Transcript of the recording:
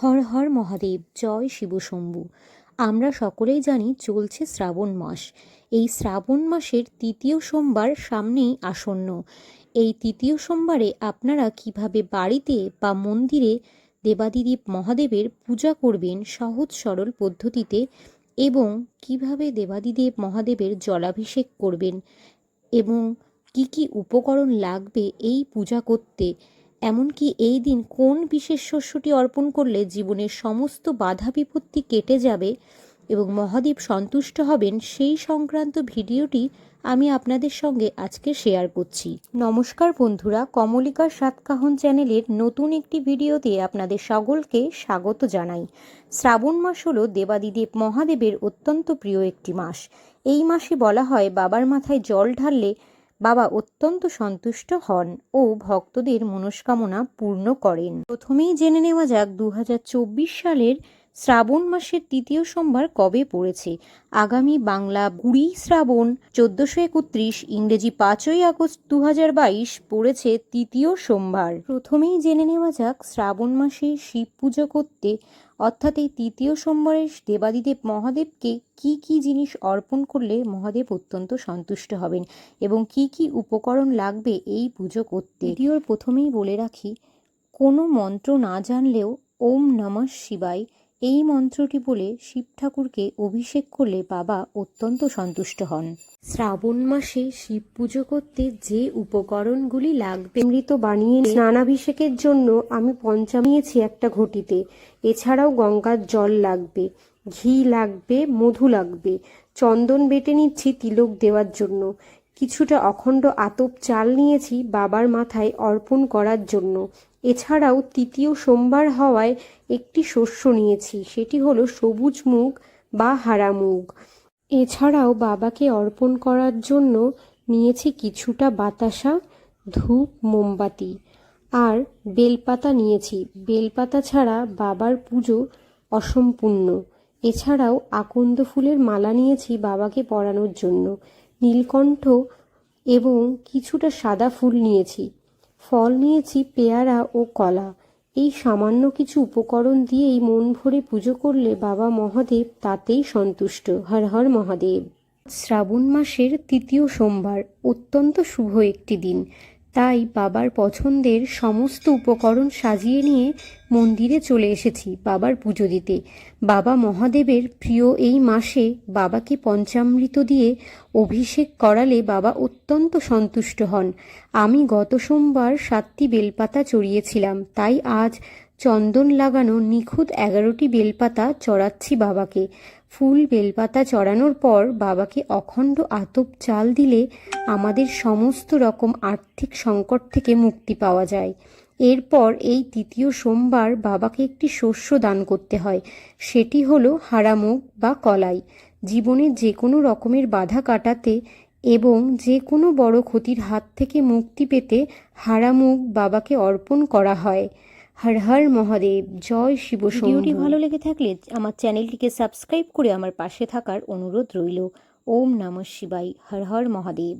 হর হর মহাদেব, জয় শিবশম্ভু। আমরা সকলেই জানি চলছে শ্রাবণ মাস। এই শ্রাবণ মাসের তৃতীয় সোমবার সামনেই আসন্ন। এই তৃতীয় সোমবারে আপনারা কিভাবে বাড়িতে বা মন্দিরে দেবাদিদেব মহাদেবের পূজা করবেন সহজ সরল পদ্ধতিতে, এবং কিভাবে দেবাদিদেব মহাদেবের জলাভিষেক করবেন, এবং কি কি উপকরণ লাগবে এই পূজা করতে, এমনকি এই দিন কোন বিশেষ শস্যটি অর্পণ করলে জীবনের সমস্ত বাধা বিপত্তি কেটে যাবে এবং মহাদেব সন্তুষ্ট হবেন, সেই সংক্রান্ত ভিডিওটি আমি আপনাদের সঙ্গে আজকে শেয়ার করছি। নমস্কার বন্ধুরা, কমলিকার সাতকাহন চ্যানেলের নতুন একটি ভিডিওতে আপনাদের সকলকে স্বাগত জানাই। শ্রাবণ মাস হলো দেবাদিদেব মহাদেবের অত্যন্ত প্রিয় একটি মাস। এই মাসে বলা হয় বাবার মাথায় জল ঢাললে বাবা অত্যন্ত সন্তুষ্ট হন ও ভক্তদের মনস্কামনা পূর্ণ করেন। প্রথমেই জেনে নেওয়া যাক 2024 সালের শ্রাবণ মাসের তৃতীয় সোমবার কবে পড়েছে। আগামী বাংলা 20 শ্রাবণ 1431, ইংরেজি 5ই আগস্ট 2022 পড়েছে তৃতীয় সোমবার। প্রথমেই জেনে নেওয়া যাক শ্রাবণ মাসে শিব পুজো করতে অর্থাৎ এই তৃতীয় সোমবারে দেবাদিদেব মহাদেবকে কি কি জিনিস অর্পণ করলে মহাদেব অত্যন্ত সন্তুষ্ট হবেন এবং কি কি উপকরণ লাগবে এই পুজো করতে। ভিডিওর প্রথমেই বলে রাখি, কোনো মন্ত্র না জানলেও ওম নমঃ শিবায় এই মন্ত্রটি বলে শিব ঠাকুরকে অভিষেক করলে বাবা অত্যন্ত সন্তুষ্ট হন। শ্রাবণ মাসে শিব পুজো করতে যে উপকরণগুলি লাগবে, অমৃত বানিয়ে স্নানাভিষেকের জন্য আমি পঞ্চামৃত নিয়েছি একটা ঘটিতে। এছাড়াও গঙ্গার জল লাগবে, ঘি লাগবে, মধু লাগবে, চন্দন বেটে নিচ্ছি তিলক দেওয়ার জন্য। কিছুটা অখণ্ড আতপ চাল নিয়েছি বাবার মাথায় অর্পণ করার জন্য। এছাড়াও তৃতীয় সোমবার হওয়ায় একটি শস্য নিয়েছি, সেটি হলো সবুজ মুগ বা হারা মুগ। এছাড়াও বাবাকে অর্পণ করার জন্য নিয়েছি কিছুটা বাতাসা, ধূপ, মোমবাতি আর বেলপাতা নিয়েছি। বেলপাতা ছাড়া বাবার পুজো অসম্পূর্ণ। এছাড়াও আকন্দ ফুলের মালা নিয়েছি বাবাকে পরানোর জন্য। নীলকণ্ঠ এবং কিছুটা সাদা ফুল নিয়েছি। ফল নিয়েছি পেয়ারা ও কলা। এই সামান্য কিছু উপকরণ দিয়েই মন ভরে পুজো করলে বাবা মহাদেব তাতেই সন্তুষ্ট। হর হর মহাদেব। শ্রাবণ মাসের তৃতীয় সোমবার অত্যন্ত শুভ একটি দিন, তাই বাবার পছন্দের সমস্ত উপকরণ সাজিয়ে নিয়ে মন্দিরে চলে এসেছি বাবার পুজো দিতে। বাবা মহাদেবের প্রিয় এই মাসে বাবাকে পঞ্চামৃত দিয়ে অভিষেক করালে বাবা অত্যন্ত সন্তুষ্ট হন। আমি গত সোমবার 7টি বেলপাতা চড়িয়েছিলাম, তাই আজ চন্দন লাগানো নিখুঁত 11টি বেলপাতা চড়াচ্ছি বাবাকে। ফুল বেলপাতা চড়ানোর পর বাবাকে অখণ্ড আতপ চাল দিলে আমাদের সমস্ত রকম আর্থিক সংকট থেকে মুক্তি পাওয়া যায়। এরপর এই তৃতীয় সোমবার বাবাকে একটি শস্য দান করতে হয়, সেটি হলো হারা মুগ বা কলাই। জীবনে যে কোনো রকমের বাধা কাটাতে এবং যে কোনো বড় ক্ষতির হাত থেকে মুক্তি পেতে হারা মুগ বাবাকে অর্পণ করা হয়। হর হর মহাদেব, জয় শিবশম্ভু। ভিডিওটি ভালো লেগে থাকলে আমার চ্যানেলটিকে সাবস্ক্রাইব করে আমার পাশে থাকার অনুরোধ রইল। ওম নমঃ শিবায়। হর হর মহাদেব।